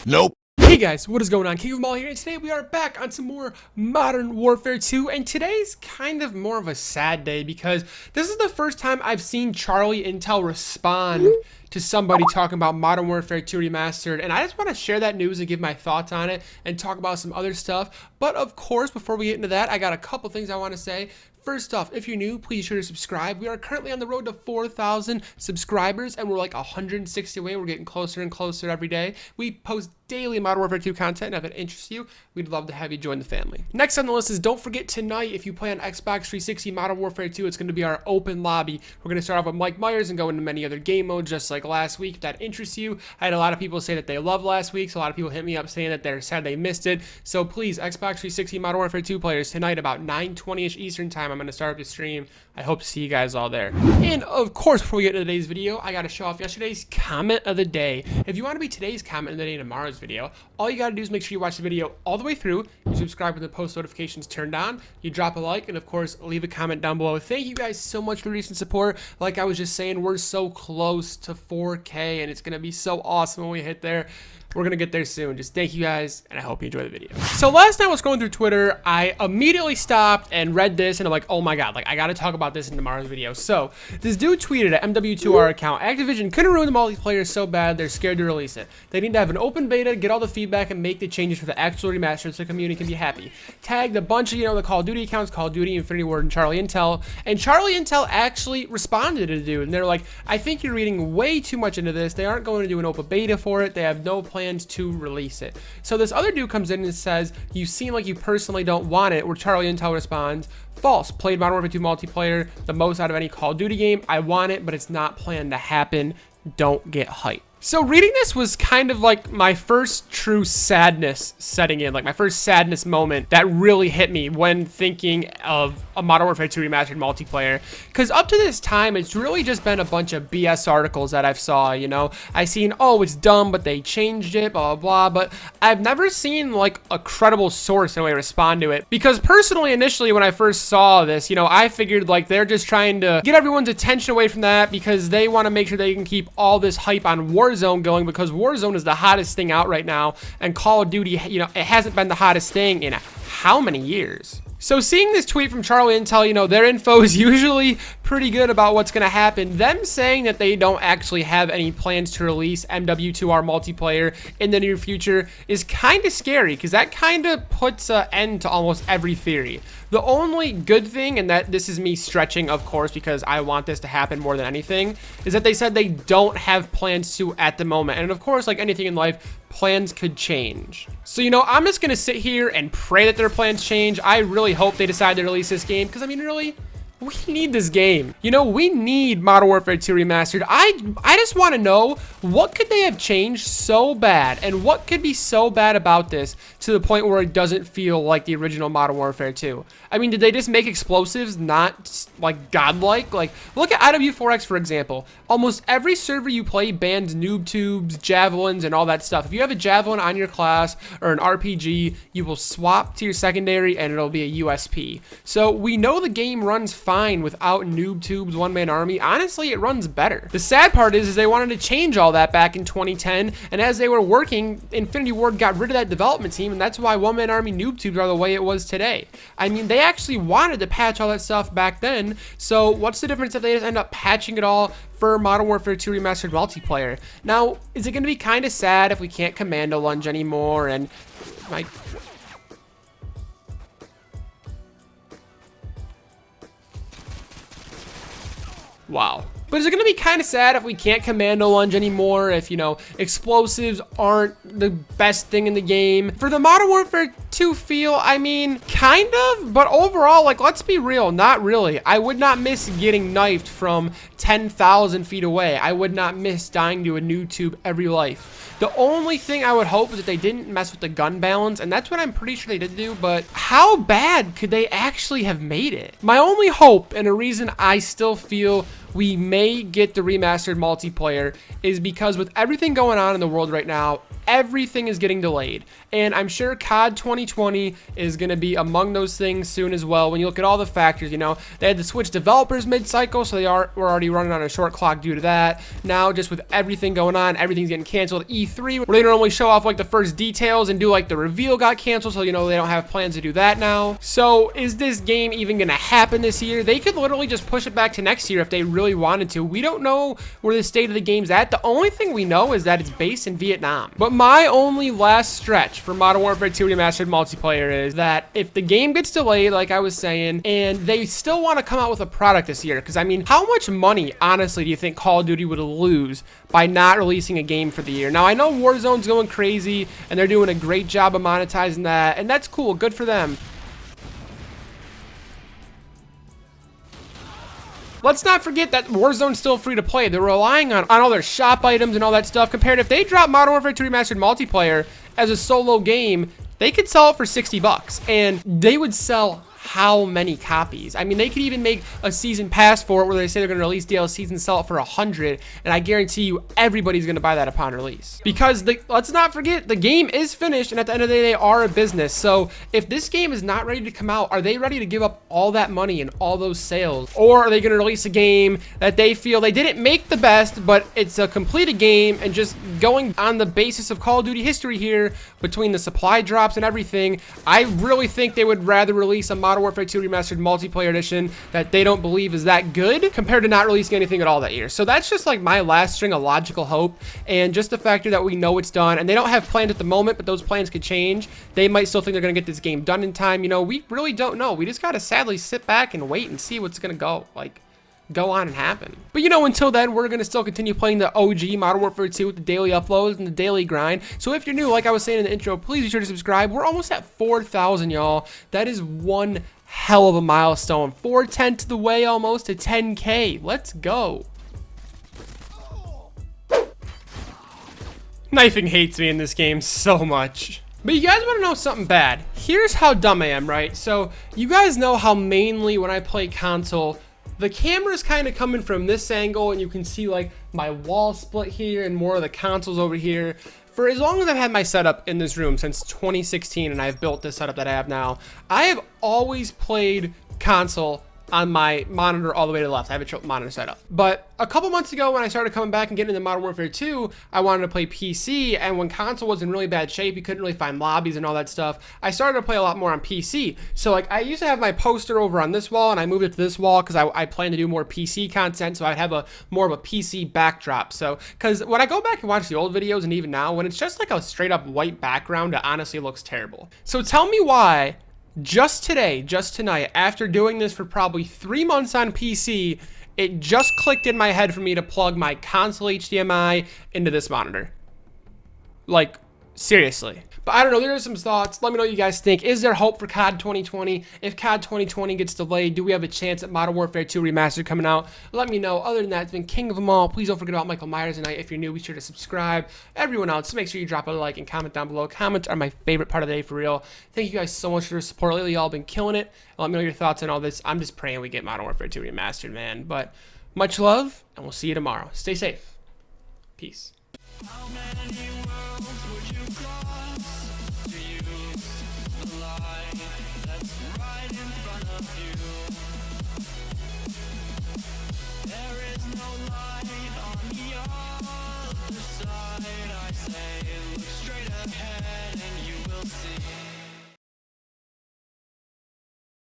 Nope. Hey guys, what is going on? KingOfEmAll here, and today we are back on some more Modern Warfare 2, and today's kind of more of a sad day because this is the first time I've seen Charlie Intel respond to somebody talking about Modern Warfare 2 Remastered, and I just want to share that news and give my thoughts on it and talk about some other stuff. But of course, before we get into that, I got a couple things I want to say. First off, if you're new, please be sure to subscribe. We are currently on the road to 4,000 subscribers, and we're like 160 away. We're getting closer and closer every day. We post daily Modern Warfare 2 content, and if it interests you, we'd love to have you join the family. Next on the list is, don't forget tonight, if you play on Xbox 360 Modern Warfare 2, it's going to be our open lobby. We're going to start off with Mike Myers and go into many other game modes just like last week. If that interests you, I had a lot of people say that they loved last week, so a lot of people hit me up saying that they're sad they missed it. So please, Xbox 360 Modern Warfare 2 players, tonight about 9:20ish Eastern time, I'm going to start up the stream. I hope to see you guys all there. And of course, before we get into today's video, I got to show off yesterday's comment of the day. If you want to be today's comment of the day in tomorrow's video, all you got to do is make sure you watch the video all the way through, you subscribe with the post notifications turned on, you drop a like, and of course, leave a comment down below. Thank you guys so much for the recent support. Like I was just saying, we're so close to 4K, and it's going to be so awesome when we hit there. We're going to get there soon. Just thank you guys, and I hope you enjoy the video. So last night I was going through Twitter, I immediately stopped and read this, and I'm like, oh my god, like I got to talk about this in tomorrow's video. So this dude tweeted at MW2R account, Activision couldn't ruin the multiplayer so bad, they're scared to release it. They need to have an open beta, get all the feedback, and make the changes for the actual remaster so the community can be happy. Tagged a bunch of, the Call of Duty accounts, Call of Duty, Infinity Ward, and Charlie Intel. And Charlie Intel actually responded to the dude, and they're like, I think you're reading way too much into this. They aren't going to do an open beta for it. They have no plans to release it. So this other dude comes in and says, you seem like you personally don't want it, where Charlie Intel responds, false. Played Modern Warfare 2 multiplayer the most out of any Call of Duty game. I want it, but it's not planned to happen. Don't get hyped. So reading this was kind of like my first true sadness setting in, like my first sadness moment that really hit me when thinking of a Modern Warfare 2 Remastered multiplayer. Because up to this time, it's really just been a bunch of BS articles that I've saw, I seen, oh, it's dumb, but they changed it, blah, blah, blah. But I've never seen like a credible source in a way respond to it. Because personally, initially, when I first saw this, I figured like they're just trying to get everyone's attention away from that because they want to make sure they can keep all this hype on Warzone going, because Warzone is the hottest thing out right now, and Call of Duty, it hasn't been the hottest thing in how many years? So seeing this tweet from Charlie Intel, their info is usually pretty good about what's going to happen. Them saying that they don't actually have any plans to release MW2R multiplayer in the near future is kind of scary, because that kind of puts an end to almost every theory. The only good thing, and that this is me stretching, of course, because I want this to happen more than anything, is that they said they don't have plans to at the moment. And of course, like anything in life, plans could change. So, I'm just going to sit here and pray that their plans change. I really hope they decide to release this game, because, really, we need this game. We need Modern Warfare 2 Remastered. I just want to know, what could they have changed so bad, and what could be so bad about this to the point where it doesn't feel like the original Modern Warfare 2? Did they just make explosives not like godlike? Like, look at MW2R, for example. Almost every server you play bans noob tubes, javelins, and all that stuff. If you have a javelin on your class or an RPG, you will swap to your secondary and it'll be a USP. So we know the game runs fine without noob tubes, one-man army. Honestly, it runs better. The sad part is they wanted to change all that back in 2010, and as they were working, Infinity Ward got rid of that development team, and that's why one-man army noob tubes are the way it was today. They actually wanted to patch all that stuff back then, so what's the difference if they just end up patching it all for Modern Warfare 2 Remastered multiplayer? Now, is it going to be kind of sad if we can't commando lunge anymore, and wow. But is it going to be kind of sad if we can't commando lunge anymore, if, explosives aren't the best thing in the game? For the Modern Warfare 2 feel, kind of, but overall, like, let's be real, not really. I would not miss getting knifed from 10,000 feet away. I would not miss dying to a noob tube every life. The only thing I would hope is that they didn't mess with the gun balance, and that's what I'm pretty sure they did do, but how bad could they actually have made it? My only hope, and a reason I still feel we may get the remastered multiplayer is because with everything going on in the world right now, everything is getting delayed, and I'm sure COD 2020 is going to be among those things soon as well. When you look at all the factors, you know, they had to switch developers mid-cycle, so were already running on a short clock due to that. Now, just with everything going on, everything's getting canceled. E3, where they normally show off like the first details and do like the reveal, got canceled, so you know they don't have plans to do that now. So is this game even going to happen this year? They could literally just push it back to next year if they really wanted to. We don't know where the state of the game's at. The only thing we know is that it's based in Vietnam. But my only last stretch for Modern Warfare 2 Remastered Multiplayer is that if the game gets delayed, like I was saying, and they still want to come out with a product this year, because I mean, how much money, honestly, do you think Call of Duty would lose by not releasing a game for the year? Now, I know Warzone's going crazy, and they're doing a great job of monetizing that, and that's cool, good for them. Let's not forget that Warzone's still free to play. They're relying on all their shop items and all that stuff. Compared, if they drop Modern Warfare 2 Remastered Multiplayer as a solo game, they could sell it for $60, and they would sell how many copies? I mean, they could even make a season pass for it where they say they're going to release DLCs and sell it for 100, and I guarantee you everybody's going to buy that upon release. Because let's not forget, the game is finished, and at the end of the day, they are a business. So if this game is not ready to come out, are they ready to give up all that money and all those sales? Or are they going to release a game that they feel they didn't make the best, but it's a completed game, and just going on the basis of Call of Duty history here, between the supply drops and everything, I really think they would rather release a Modern Warfare 2 Remastered Multiplayer Edition that they don't believe is that good compared to not releasing anything at all that year. So that's just like my last string of logical hope, and just the factor that we know it's done, and they don't have plans at the moment, but those plans could change. They might still think they're going to get this game done in time. You know, we really don't know. We just got to sadly sit back and wait and see what's going to go on and happen. But you know, until then, we're going to still continue playing the OG Modern Warfare 2 with the daily uploads and the daily grind. So if you're new, like I was saying in the intro, please be sure to subscribe. We're almost at 4,000, y'all. That is one hell of a milestone. 4/10 to the way almost to 10K. Let's go. Knifing hates me in this game so much. But you guys want to know something bad? Here's how dumb I am, right? So you guys know how mainly when I play console, the camera's kind of coming from this angle, and you can see like my wall split here and more of the consoles over here. For as long as I've had my setup in this room, since 2016, and I've built this setup that I have now, I have always played console on my monitor all the way to the left. I have a triple monitor setup. But a couple months ago, when I started coming back and getting into Modern Warfare 2, I wanted to play PC, and when console was in really bad shape, you couldn't really find lobbies and all that stuff, I started to play a lot more on PC. So like, I used to have my poster over on this wall, and I moved it to this wall because I plan to do more PC content, so I'd have more of a PC backdrop. So, because when I go back and watch the old videos, and even now, when it's just like a straight up white background, it honestly looks terrible. So tell me why just tonight, after doing this for probably 3 months on PC, it just clicked in my head for me to plug my console HDMI into this monitor. Like, seriously. But I don't know, there are some thoughts. Let me know what you guys think. Is there hope for COD 2020? If COD 2020 gets delayed, do we have a chance at Modern Warfare 2 Remastered coming out? Let me know. Other than that, it's been King of Them All. Please don't forget about Michael Myers tonight. If you're new, be sure to subscribe. Everyone else, make sure you drop a like and comment down below. Comments are my favorite part of the day, for real. Thank you guys so much for your support lately. Y'all been killing it. Let me know your thoughts on all this. I'm just praying we get Modern Warfare 2 Remastered, man. But much love, and we'll see you tomorrow. Stay safe. Peace. How many worlds would you cross?